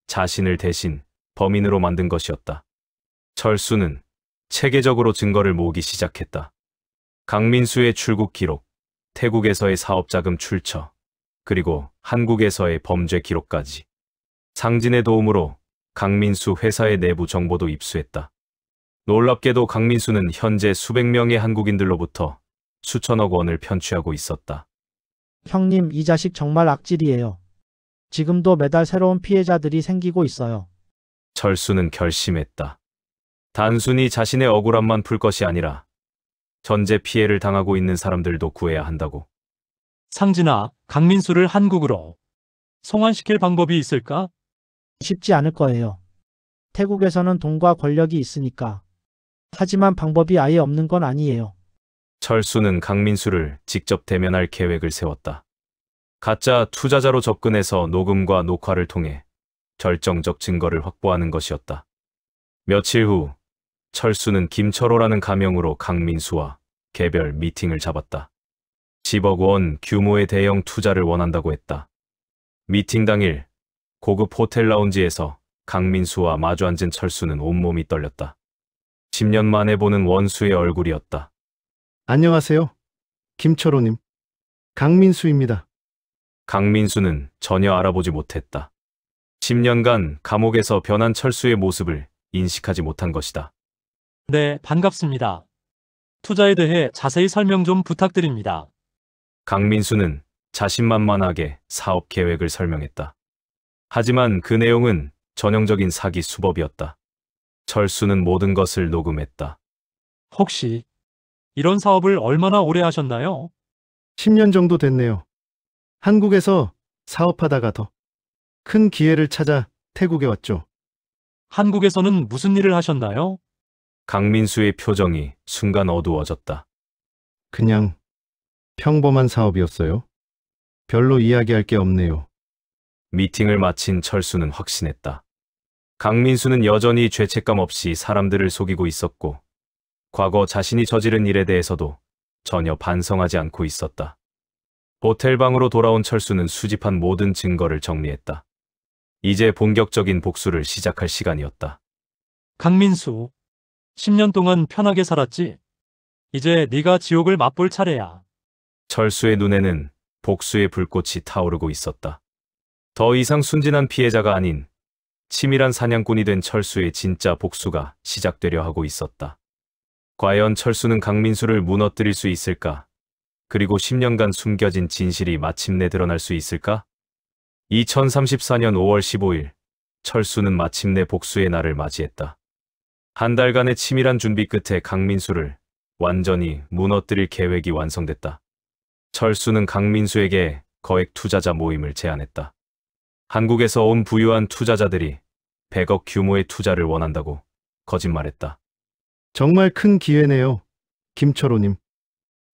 자신을 대신 범인으로 만든 것이었다. 철수는 체계적으로 증거를 모으기 시작했다. 강민수의 출국 기록, 태국에서의 사업자금 출처, 그리고 한국에서의 범죄 기록까지. 상진의 도움으로 강민수 회사의 내부 정보도 입수했다. 놀랍게도 강민수는 현재 수백 명의 한국인들로부터 수천억 원을 편취하고 있었다. 형님, 이 자식 정말 악질이에요. 지금도 매달 새로운 피해자들이 생기고 있어요. 철수는 결심했다. 단순히 자신의 억울함만 풀 것이 아니라 전제 피해를 당하고 있는 사람들도 구해야 한다고. 상진아, 강민수를 한국으로 송환시킬 방법이 있을까? 쉽지 않을 거예요. 태국에서는 돈과 권력이 있으니까. 하지만 방법이 아예 없는 건 아니에요. 철수는 강민수를 직접 대면할 계획을 세웠다. 가짜 투자자로 접근해서 녹음과 녹화를 통해 결정적 증거를 확보하는 것이었다. 며칠 후 철수는 김철호라는 가명으로 강민수와 개별 미팅을 잡았다. 10억 원 규모의 대형 투자를 원한다고 했다. 미팅 당일 고급 호텔 라운지에서 강민수와 마주 앉은 철수는 온몸이 떨렸다. 10년 만에 보는 원수의 얼굴이었다. 안녕하세요. 김철호님. 강민수입니다. 강민수는 전혀 알아보지 못했다. 10년간 감옥에서 변한 철수의 모습을 인식하지 못한 것이다. 네, 반갑습니다. 투자에 대해 자세히 설명 좀 부탁드립니다. 강민수는 자신만만하게 사업 계획을 설명했다. 하지만 그 내용은 전형적인 사기 수법이었다. 철수는 모든 것을 녹음했다. 혹시 이런 사업을 얼마나 오래 하셨나요? 10년 정도 됐네요. 한국에서 사업하다가 더 큰 기회를 찾아 태국에 왔죠. 한국에서는 무슨 일을 하셨나요? 강민수의 표정이 순간 어두워졌다. 그냥 평범한 사업이었어요. 별로 이야기할 게 없네요. 미팅을 마친 철수는 확신했다. 강민수는 여전히 죄책감 없이 사람들을 속이고 있었고 과거 자신이 저지른 일에 대해서도 전혀 반성하지 않고 있었다. 호텔방으로 돌아온 철수는 수집한 모든 증거를 정리했다. 이제 본격적인 복수를 시작할 시간이었다. 강민수, 10년 동안 편하게 살았지? 이제 네가 지옥을 맛볼 차례야. 철수의 눈에는 복수의 불꽃이 타오르고 있었다. 더 이상 순진한 피해자가 아닌 치밀한 사냥꾼이 된 철수의 진짜 복수가 시작되려 하고 있었다. 과연 철수는 강민수를 무너뜨릴 수 있을까? 그리고 10년간 숨겨진 진실이 마침내 드러날 수 있을까? 2034년 5월 15일, 철수는 마침내 복수의 날을 맞이했다. 한 달간의 치밀한 준비 끝에 강민수를 완전히 무너뜨릴 계획이 완성됐다. 철수는 강민수에게 거액 투자자 모임을 제안했다. 한국에서 온 부유한 투자자들이 100억 규모의 투자를 원한다고 거짓말했다. 정말 큰 기회네요. 김철호님.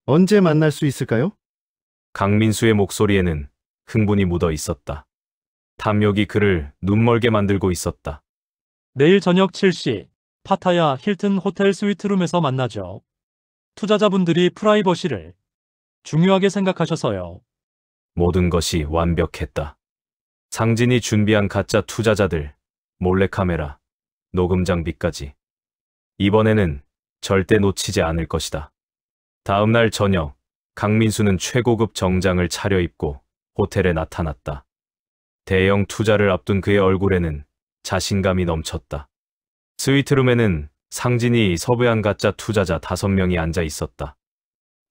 언제 만날 수 있을까요? 강민수의 목소리에는 흥분이 묻어 있었다. 탐욕이 그를 눈멀게 만들고 있었다. 내일 저녁 7시 파타야 힐튼 호텔 스위트룸에서 만나죠. 투자자분들이 프라이버시를 중요하게 생각하셔서요. 모든 것이 완벽했다. 상진이 준비한 가짜 투자자들, 몰래카메라, 녹음 장비까지. 이번에는 절대 놓치지 않을 것이다. 다음 날 저녁, 강민수는 최고급 정장을 차려입고 호텔에 나타났다. 대형 투자를 앞둔 그의 얼굴에는 자신감이 넘쳤다. 스위트룸에는 상진이 섭외한 가짜 투자자 5명이 앉아 있었다.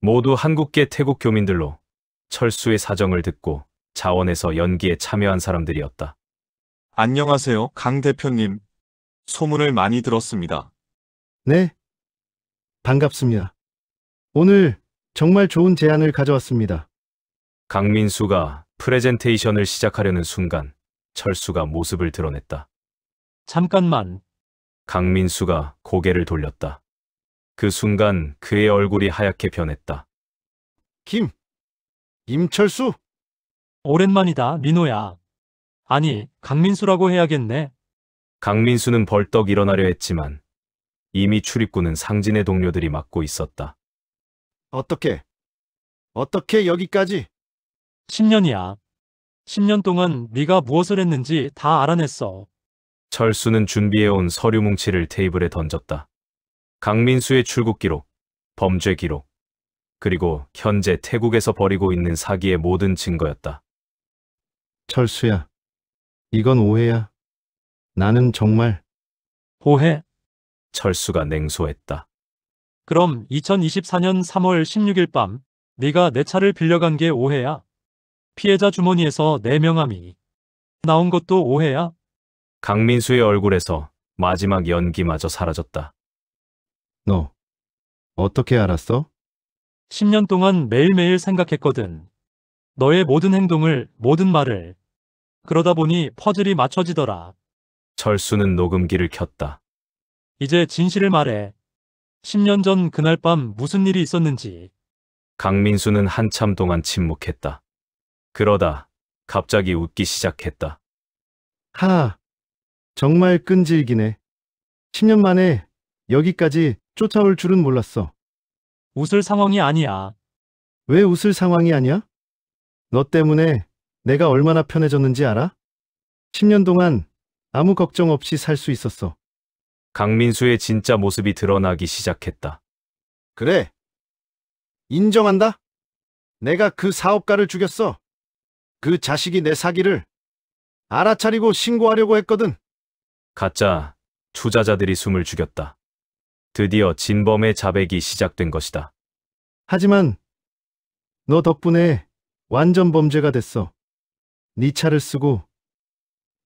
모두 한국계 태국 교민들로 철수의 사정을 듣고 자원에서 연기에 참여한 사람들이었다. 안녕하세요, 강 대표님. 소문을 많이 들었습니다. 네. 반갑습니다. 오늘 정말 좋은 제안을 가져왔습니다. 강민수가 프레젠테이션을 시작하려는 순간 철수가 모습을 드러냈다. 잠깐만. 강민수가 고개를 돌렸다. 그 순간 그의 얼굴이 하얗게 변했다. 임철수? 오랜만이다, 민호야. 아니, 강민수라고 해야겠네. 강민수는 벌떡 일어나려 했지만 이미 출입구는 상진의 동료들이 막고 있었다. 어떻게 여기까지? 10년이야. 10년 동안 네가 무엇을 했는지 다 알아냈어. 철수는 준비해온 서류 뭉치를 테이블에 던졌다. 강민수의 출국 기록, 범죄 기록, 그리고 현재 태국에서 벌이고 있는 사기의 모든 증거였다. 철수야, 이건 오해야. 나는 정말... 오해? 철수가 냉소했다. 그럼 2024년 3월 16일 밤 네가 내 차를 빌려간 게 오해야? 피해자 주머니에서 내 명함이 나온 것도 오해야? 강민수의 얼굴에서 마지막 연기마저 사라졌다. 너 어떻게 알았어? 10년 동안 매일매일 생각했거든. 너의 모든 행동을, 모든 말을. 그러다 보니 퍼즐이 맞춰지더라. 철수는 녹음기를 켰다. 이제 진실을 말해. 10년 전 그날 밤 무슨 일이 있었는지. 강민수는 한참 동안 침묵했다. 그러다 갑자기 웃기 시작했다. 정말 끈질기네. 10년 만에 여기까지 쫓아올 줄은 몰랐어. 웃을 상황이 아니야. 왜 웃을 상황이 아니야? 너 때문에 내가 얼마나 편해졌는지 알아? 10년 동안 아무 걱정 없이 살 수 있었어. 강민수의 진짜 모습이 드러나기 시작했다. 그래. 인정한다. 내가 그 사업가를 죽였어. 그 자식이 내 사기를 알아차리고 신고하려고 했거든. 가짜 투자자들이 숨을 죽였다. 드디어 진범의 자백이 시작된 것이다. 하지만 너 덕분에 완전 범죄가 됐어. 네 차를 쓰고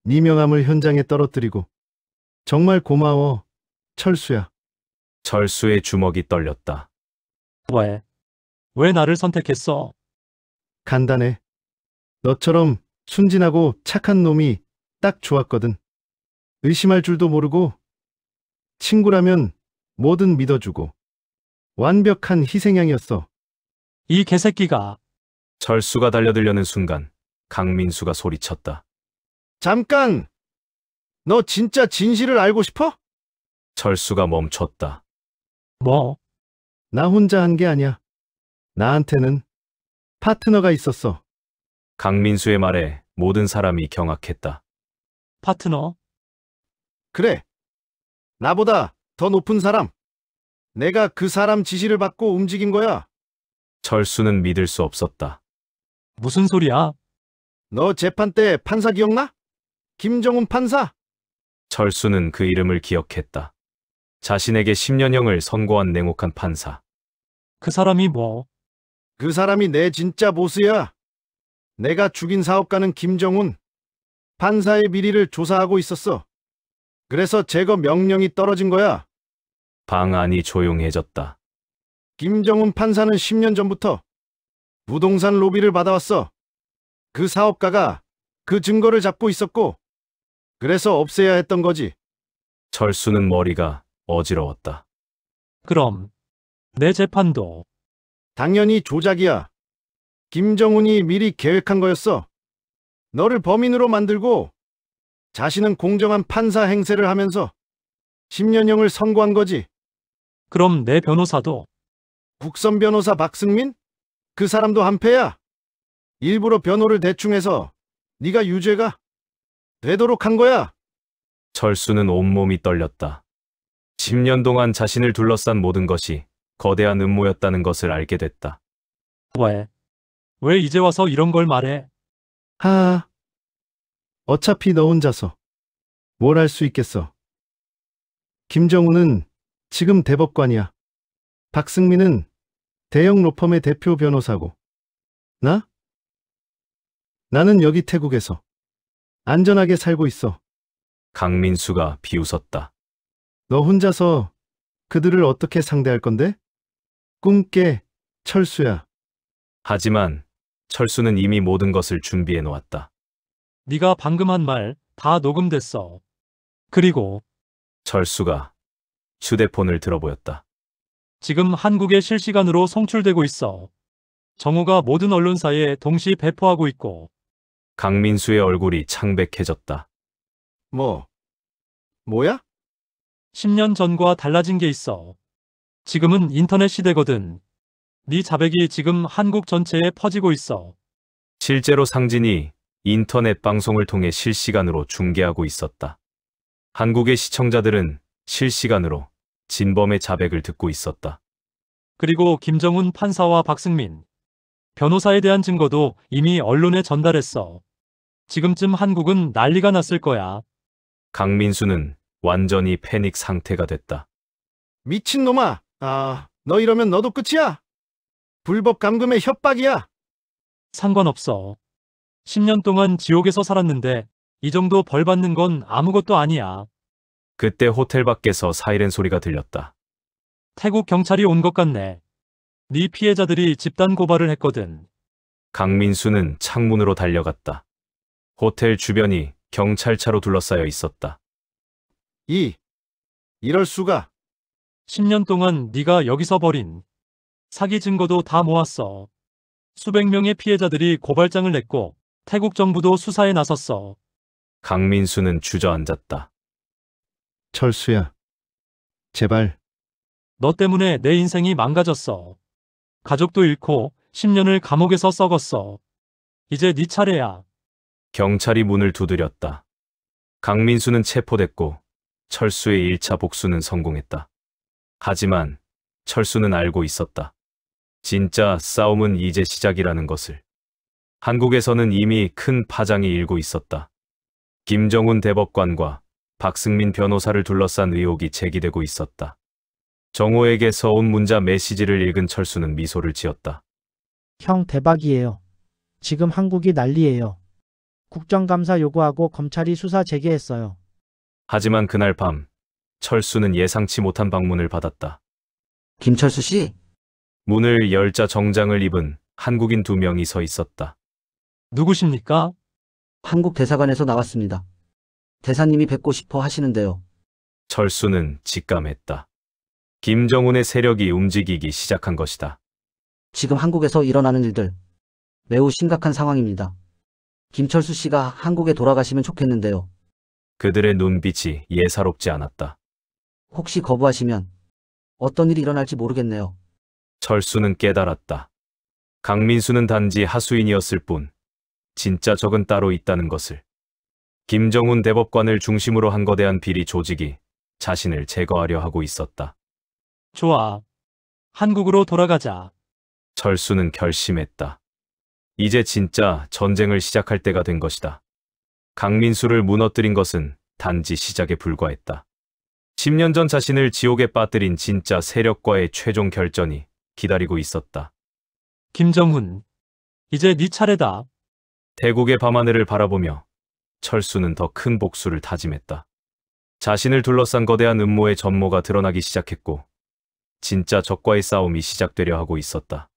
네 명함을 현장에 떨어뜨리고. 정말 고마워, 철수야. 철수의 주먹이 떨렸다. 왜 나를 선택했어? 간단해. 너처럼 순진하고 착한 놈이 딱 좋았거든. 의심할 줄도 모르고 친구라면 뭐든 믿어주고 완벽한 희생양이었어. 이 개새끼가. 철수가 달려들려는 순간 강민수가 소리쳤다. 잠깐! 너 진짜 진실을 알고 싶어? 철수가 멈췄다. 뭐? 나 혼자 한 게 아니야. 나한테는 파트너가 있었어. 강민수의 말에 모든 사람이 경악했다. 파트너? 그래. 나보다 더 높은 사람. 내가 그 사람 지시를 받고 움직인 거야. 철수는 믿을 수 없었다. 무슨 소리야? 너 재판 때 판사 기억나? 김정훈 판사. 철수는 그 이름을 기억했다. 자신에게 10년형을 선고한 냉혹한 판사. 그 사람이 뭐? 그 사람이 내 진짜 보스야. 내가 죽인 사업가는 김정훈. 판사의 비리를 조사하고 있었어. 그래서 제거 명령이 떨어진 거야. 방 안이 조용해졌다. 김정훈 판사는 10년 전부터 부동산 로비를 받아왔어. 그 사업가가 그 증거를 잡고 있었고, 그래서 없애야 했던 거지. 철수는 머리가 어지러웠다. 그럼 내 재판도 당연히 조작이야. 김정훈이 미리 계획한 거였어. 너를 범인으로 만들고 자신은 공정한 판사 행세를 하면서 10년형을 선고한 거지. 그럼 내 변호사도 국선 변호사 박승민? 그 사람도 한패야. 일부러 변호를 대충해서 네가 유죄가 되도록 한 거야. 철수는 온몸이 떨렸다. 10년 동안 자신을 둘러싼 모든 것이 거대한 음모였다는 것을 알게 됐다. 왜 이제 와서 이런 걸 말해? 어차피 너 혼자서 뭘 할 수 있겠어. 김정훈은 지금 대법관이야. 박승민은 대형 로펌의 대표 변호사고. 나는 여기 태국에서 안전하게 살고 있어. 강민수가 비웃었다. 너 혼자서 그들을 어떻게 상대할 건데? 꿈 깨, 철수야. 하지만 철수는 이미 모든 것을 준비해 놓았다. 네가 방금 한 말 다 녹음됐어. 그리고 철수가 휴대폰을 들어보였다. 지금 한국에 실시간으로 송출되고 있어. 정우가 모든 언론사에 동시 배포하고 있고. 강민수의 얼굴이 창백해졌다. 뭐야? 10년 전과 달라진 게 있어. 지금은 인터넷 시대거든. 네 자백이 지금 한국 전체에 퍼지고 있어. 실제로 상진이 인터넷 방송을 통해 실시간으로 중계하고 있었다. 한국의 시청자들은 실시간으로 진범의 자백을 듣고 있었다. 그리고 김정훈 판사와 박승민 변호사에 대한 증거도 이미 언론에 전달했어. 지금쯤 한국은 난리가 났을 거야. 강민수는 완전히 패닉 상태가 됐다. 미친놈아! 너 이러면 너도 끝이야! 불법 감금의 협박이야! 상관없어. 10년 동안 지옥에서 살았는데 이 정도 벌 받는 건 아무것도 아니야. 그때 호텔 밖에서 사이렌 소리가 들렸다. 태국 경찰이 온 것 같네. 네 피해자들이 집단 고발을 했거든. 강민수는 창문으로 달려갔다. 호텔 주변이 경찰차로 둘러싸여 있었다. 이럴 수가. 10년 동안 네가 여기서 벌인 사기 증거도 다 모았어. 수백 명의 피해자들이 고발장을 냈고 태국 정부도 수사에 나섰어. 강민수는 주저앉았다. 철수야. 제발. 너 때문에 내 인생이 망가졌어. 가족도 잃고 10년을 감옥에서 썩었어. 이제 네 차례야. 경찰이 문을 두드렸다. 강민수는 체포됐고 철수의 1차 복수는 성공했다. 하지만 철수는 알고 있었다. 진짜 싸움은 이제 시작이라는 것을. 한국에서는 이미 큰 파장이 일고 있었다. 김정훈 대법관과 박승민 변호사를 둘러싼 의혹이 제기되고 있었다. 정호에게서 온 문자 메시지를 읽은 철수는 미소를 지었다. 형 대박이에요. 지금 한국이 난리예요. 국정감사 요구하고 검찰이 수사 재개했어요. 하지만 그날 밤 철수는 예상치 못한 방문을 받았다. 김철수 씨? 문을 열자 정장을 입은 한국인 2명이 서 있었다. 누구십니까? 한국 대사관에서 나왔습니다. 대사님이 뵙고 싶어 하시는데요. 철수는 직감했다. 김정훈의 세력이 움직이기 시작한 것이다. 지금 한국에서 일어나는 일들 매우 심각한 상황입니다. 김철수 씨가 한국에 돌아가시면 좋겠는데요. 그들의 눈빛이 예사롭지 않았다. 혹시 거부하시면 어떤 일이 일어날지 모르겠네요. 철수는 깨달았다. 강민수는 단지 하수인이었을 뿐 진짜 적은 따로 있다는 것을. 김정훈 대법관을 중심으로 한 거대한 비리 조직이 자신을 제거하려 하고 있었다. 좋아. 한국으로 돌아가자. 철수는 결심했다. 이제 진짜 전쟁을 시작할 때가 된 것이다. 강민수를 무너뜨린 것은 단지 시작에 불과했다. 10년 전 자신을 지옥에 빠뜨린 진짜 세력과의 최종 결전이 기다리고 있었다. 김정훈, 이제 네 차례다. 태국의 밤하늘을 바라보며 철수는 더 큰 복수를 다짐했다. 자신을 둘러싼 거대한 음모의 전모가 드러나기 시작했고 진짜 적과의 싸움이 시작되려 하고 있었다.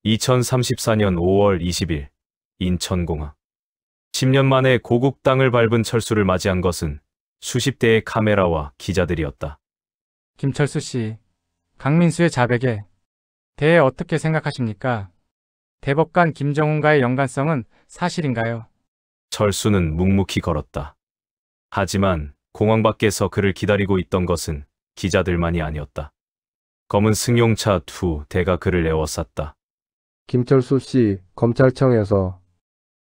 2034년 5월 20일 인천공항. 10년 만에 고국 땅을 밟은 철수를 맞이한 것은 수십 대의 카메라와 기자들이었다. 김철수 씨, 강민수의 자백에 대해 어떻게 생각하십니까? 대법관 김정훈과의 연관성은 사실인가요? 철수는 묵묵히 걸었다. 하지만 공항 밖에서 그를 기다리고 있던 것은 기자들만이 아니었다. 검은 승용차 2대가 그를 에워쌌다. 김철수 씨, 검찰청에서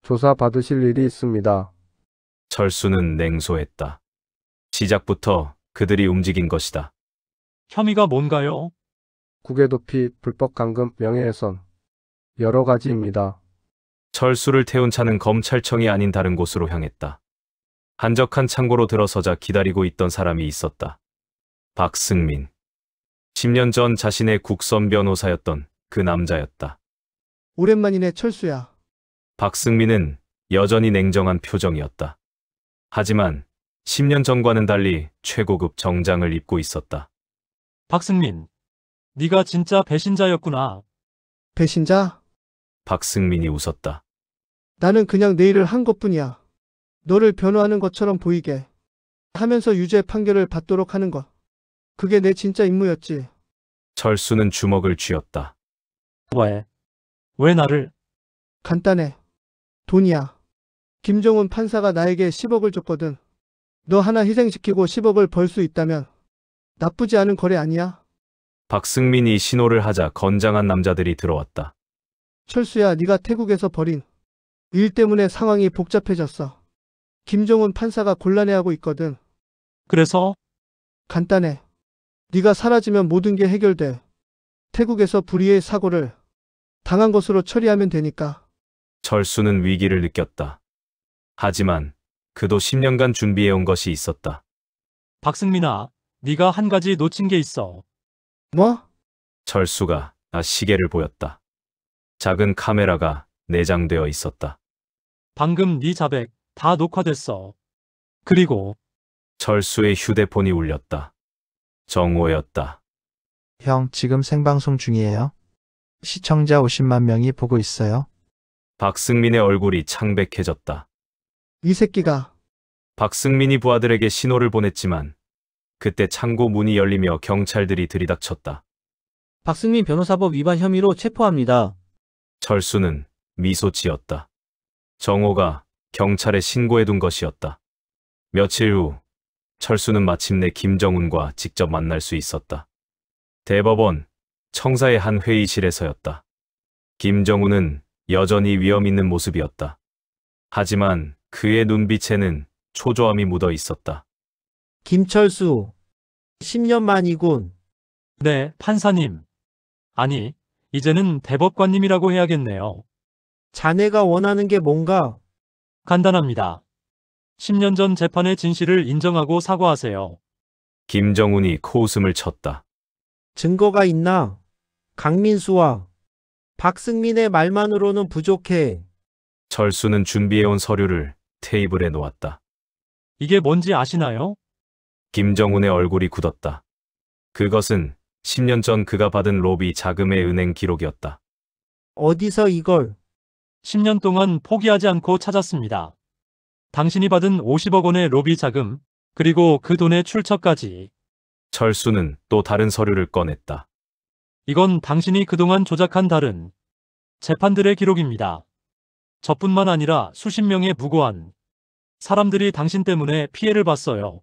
조사 받으실 일이 있습니다. 철수는 냉소했다. 시작부터 그들이 움직인 것이다. 혐의가 뭔가요? 국외 도피, 불법 감금, 명예훼손 여러 가지입니다. 철수를 태운 차는 검찰청이 아닌 다른 곳으로 향했다. 한적한 창고로 들어서자 기다리고 있던 사람이 있었다. 박승민. 10년 전 자신의 국선 변호사였던 그 남자였다. 오랜만이네, 철수야. 박승민은 여전히 냉정한 표정이었다. 하지만 10년 전과는 달리 최고급 정장을 입고 있었다. 박승민, 네가 진짜 배신자였구나. 배신자? 박승민이 웃었다. 나는 그냥 내 일을 한 것뿐이야. 너를 변호하는 것처럼 보이게 하면서 유죄 판결을 받도록 하는 것. 그게 내 진짜 임무였지. 철수는 주먹을 쥐었다. 왜 나를? 간단해. 돈이야. 김정훈 판사가 나에게 10억을 줬거든. 너 하나 희생시키고 10억을 벌 수 있다면 나쁘지 않은 거래 아니야? 박승민이 신호를 하자 건장한 남자들이 들어왔다. 철수야, 네가 태국에서 벌인 일 때문에 상황이 복잡해졌어. 김정훈 판사가 곤란해하고 있거든. 그래서? 간단해. 네가 사라지면 모든 게 해결돼. 태국에서 불의의 사고를 당한 것으로 처리하면 되니까. 철수는 위기를 느꼈다. 하지만 그도 10년간 준비해온 것이 있었다. 박승민아, 네가 한 가지 놓친 게 있어. 뭐? 철수가 시계를 보였다. 작은 카메라가 내장되어 있었다. 방금 네 자백 다 녹화됐어. 그리고 철수의 휴대폰이 울렸다. 정호였다. 형, 지금 생방송 중이에요. 시청자 50만 명이 보고 있어요. 박승민의 얼굴이 창백해졌다. 이 새끼가. 박승민이 부하들에게 신호를 보냈지만 그때 창고 문이 열리며 경찰들이 들이닥쳤다. 박승민 변호사법 위반 혐의로 체포합니다. 철수는 미소 지었다. 정호가 경찰에 신고해둔 것이었다. 며칠 후 철수는 마침내 김정훈과 직접 만날 수 있었다. 대법원 청사의 한 회의실에서였다. 김정훈은 여전히 위험 있는 모습이었다. 하지만 그의 눈빛에는 초조함이 묻어 있었다. 김철수, 10년 만이군. 네, 판사님. 아니, 이제는 대법관님이라고 해야겠네요. 자네가 원하는 게 뭔가? 간단합니다. 10년 전 재판의 진실을 인정하고 사과하세요. 김정훈이 코웃음을 쳤다. 증거가 있나? 강민수와 박승민의 말만으로는 부족해. 철수는 준비해온 서류를 테이블에 놓았다. 이게 뭔지 아시나요? 김정훈의 얼굴이 굳었다. 그것은 10년 전 그가 받은 로비 자금의 은행 기록이었다. 어디서 이걸? 10년 동안 포기하지 않고 찾았습니다. 당신이 받은 50억 원의 로비 자금, 그리고 그 돈의 출처까지. 철수는 또 다른 서류를 꺼냈다. 이건 당신이 그동안 조작한 다른 재판들의 기록입니다. 저뿐만 아니라 수십 명의 무고한 사람들이 당신 때문에 피해를 봤어요.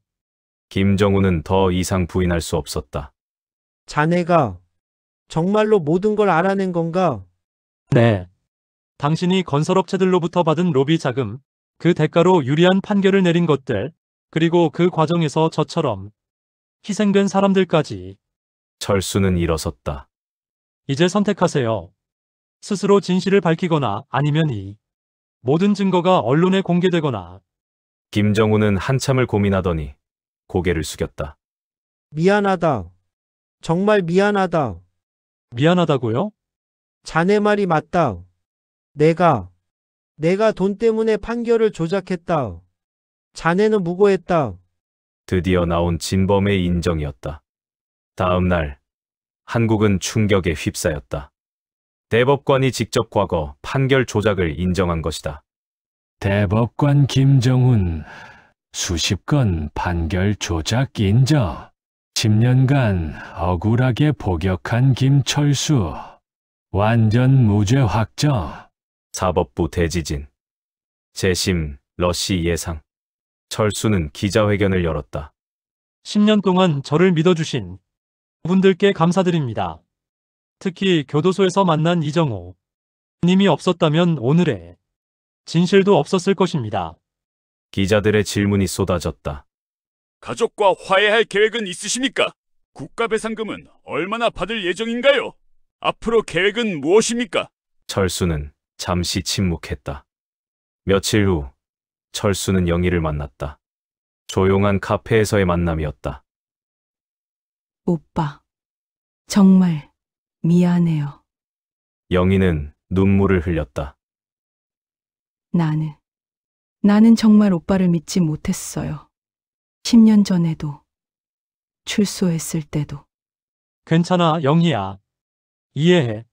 김정훈은 더 이상 부인할 수 없었다. 자네가 정말로 모든 걸 알아낸 건가? 네. 당신이 건설업체들로부터 받은 로비 자금, 그 대가로 유리한 판결을 내린 것들, 그리고 그 과정에서 저처럼 희생된 사람들까지. 철수는 일어섰다. 이제 선택하세요. 스스로 진실을 밝히거나 아니면 이 모든 증거가 언론에 공개되거나. 김정훈은 한참을 고민하더니 고개를 숙였다. 미안하다. 정말 미안하다. 미안하다고요? 자네 말이 맞다. 내가 돈 때문에 판결을 조작했다. 자네는 무고했다. 드디어 나온 진범의 인정이었다. 다음 날 한국은 충격에 휩싸였다. 대법관이 직접 과거 판결 조작을 인정한 것이다. 대법관 김정훈 수십 건 판결 조작 인정. 10년간 억울하게 복역한 김철수 완전 무죄 확정. 사법부 대지진. 재심 러시 예상. 철수는 기자회견을 열었다. 10년 동안 저를 믿어주신 분들께 감사드립니다. 특히 교도소에서 만난 이정호 님이 없었다면 오늘의 진실도 없었을 것입니다. 기자들의 질문이 쏟아졌다. 가족과 화해할 계획은 있으십니까? 국가배상금은 얼마나 받을 예정인가요? 앞으로 계획은 무엇입니까? 철수는 잠시 침묵했다. 며칠 후 철수는 영희를 만났다. 조용한 카페에서의 만남이었다. 오빠, 정말 미안해요. 영희는 눈물을 흘렸다. 나는 정말 오빠를 믿지 못했어요. 10년 전에도, 출소했을 때도. 괜찮아, 영희야. 이해해.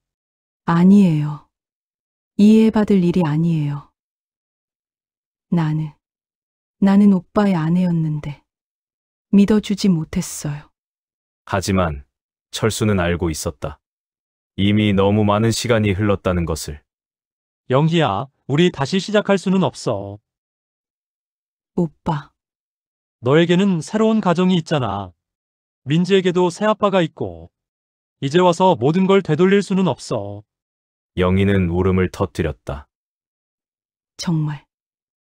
아니에요. 이해받을 일이 아니에요. 나는 오빠의 아내였는데 믿어주지 못했어요. 하지만 철수는 알고 있었다. 이미 너무 많은 시간이 흘렀다는 것을. 영희야, 우리 다시 시작할 수는 없어. 오빠. 너에게는 새로운 가정이 있잖아. 민지에게도 새아빠가 있고. 이제 와서 모든 걸 되돌릴 수는 없어. 영희는 울음을 터뜨렸다.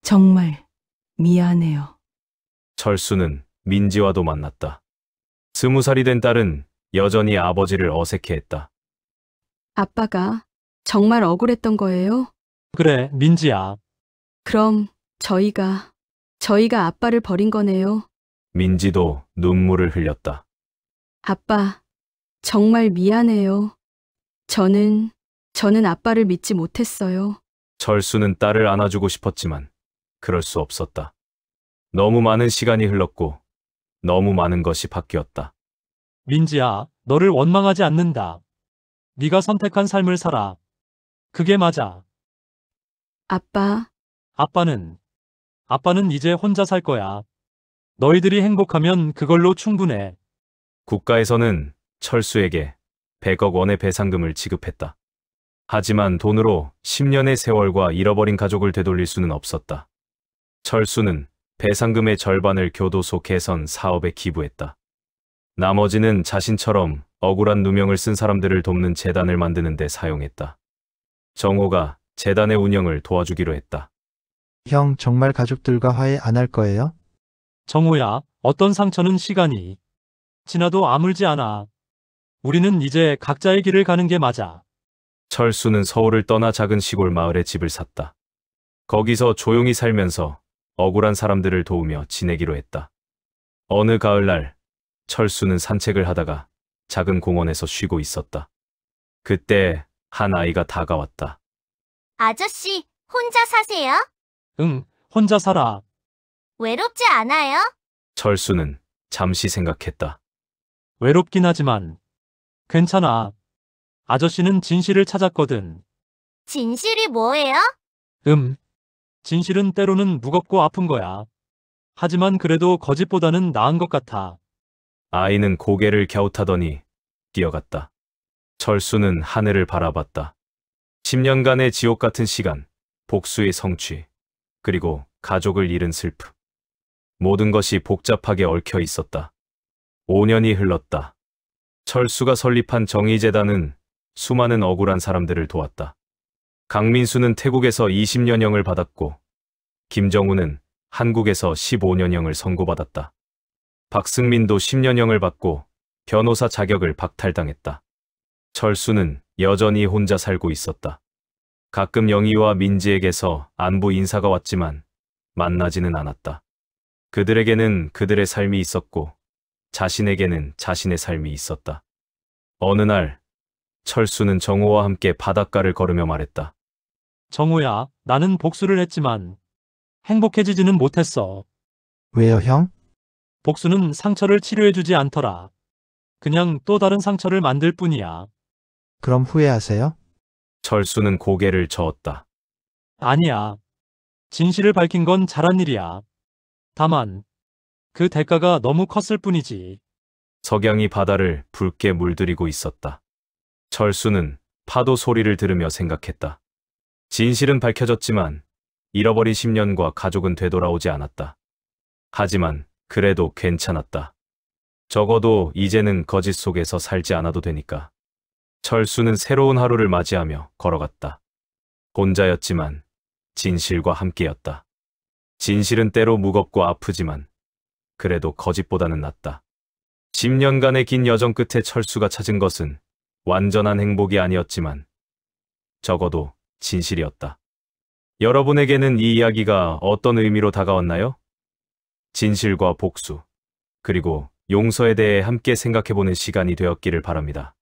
정말 미안해요. 철수는 민지와도 만났다. 20살이 된 딸은 여전히 아버지를 어색해했다. 아빠가 정말 억울했던 거예요? 그래, 민지야. 그럼 저희가 아빠를 버린 거네요. 민지도 눈물을 흘렸다. 아빠, 정말 미안해요. 저는 아빠를 믿지 못했어요. 철수는 딸을 안아주고 싶었지만 그럴 수 없었다. 너무 많은 시간이 흘렀고 너무 많은 것이 바뀌었다. 민지야, 너를 원망하지 않는다. 네가 선택한 삶을 살아. 그게 맞아. 아빠는 이제 혼자 살 거야. 너희들이 행복하면 그걸로 충분해. 국가에서는 철수에게 100억 원의 배상금을 지급했다. 하지만 돈으로 10년의 세월과 잃어버린 가족을 되돌릴 수는 없었다. 철수는 배상금의 절반을 교도소 개선 사업에 기부했다. 나머지는 자신처럼 억울한 누명을 쓴 사람들을 돕는 재단을 만드는 데 사용했다. 정호가 재단의 운영을 도와주기로 했다. 형, 정말 가족들과 화해 안 할 거예요? 정호야, 어떤 상처는 시간이 지나도 아물지 않아. 우리는 이제 각자의 길을 가는 게 맞아. 철수는 서울을 떠나 작은 시골 마을에 집을 샀다. 거기서 조용히 살면서 억울한 사람들을 도우며 지내기로 했다. 어느 가을날 철수는 산책을 하다가 작은 공원에서 쉬고 있었다. 그때 한 아이가 다가왔다. 아저씨, 혼자 사세요? 응, 혼자 살아. 외롭지 않아요? 철수는 잠시 생각했다. 외롭긴 하지만 괜찮아. 아저씨는 진실을 찾았거든. 진실이 뭐예요? 진실은 때로는 무겁고 아픈 거야. 하지만 그래도 거짓보다는 나은 것 같아. 아이는 고개를 갸웃하더니 뛰어갔다. 철수는 하늘을 바라봤다. 10년간의 지옥 같은 시간, 복수의 성취, 그리고 가족을 잃은 슬픔. 모든 것이 복잡하게 얽혀 있었다. 5년이 흘렀다. 철수가 설립한 정의재단은 수많은 억울한 사람들을 도왔다. 강민수는 태국에서 20년형을 받았고 김정우는 한국에서 15년형을 선고받았다. 박승민도 10년형을 받고 변호사 자격을 박탈당했다. 철수는 여전히 혼자 살고 있었다. 가끔 영희와 민지에게서 안부 인사가 왔지만 만나지는 않았다. 그들에게는 그들의 삶이 있었고 자신에게는 자신의 삶이 있었다. 어느 날 철수는 정호와 함께 바닷가를 걸으며 말했다. 정호야, 나는 복수를 했지만 행복해지지는 못했어. 왜요, 형? 복수는 상처를 치료해주지 않더라. 그냥 또 다른 상처를 만들 뿐이야. 그럼 후회하세요? 철수는 고개를 저었다. 아니야. 진실을 밝힌 건 잘한 일이야. 다만 그 대가가 너무 컸을 뿐이지. 석양이 바다를 붉게 물들이고 있었다. 철수는 파도 소리를 들으며 생각했다. 진실은 밝혀졌지만 잃어버린 10년과 가족은 되돌아오지 않았다. 하지만 그래도 괜찮았다. 적어도 이제는 거짓 속에서 살지 않아도 되니까. 철수는 새로운 하루를 맞이하며 걸어갔다. 혼자였지만 진실과 함께였다. 진실은 때로 무겁고 아프지만 그래도 거짓보다는 낫다. 10년간의 긴 여정 끝에 철수가 찾은 것은 완전한 행복이 아니었지만 적어도 진실이었다. 여러분에게는 이 이야기가 어떤 의미로 다가왔나요? 진실과 복수, 그리고 용서에 대해 함께 생각해보는 시간이 되었기를 바랍니다.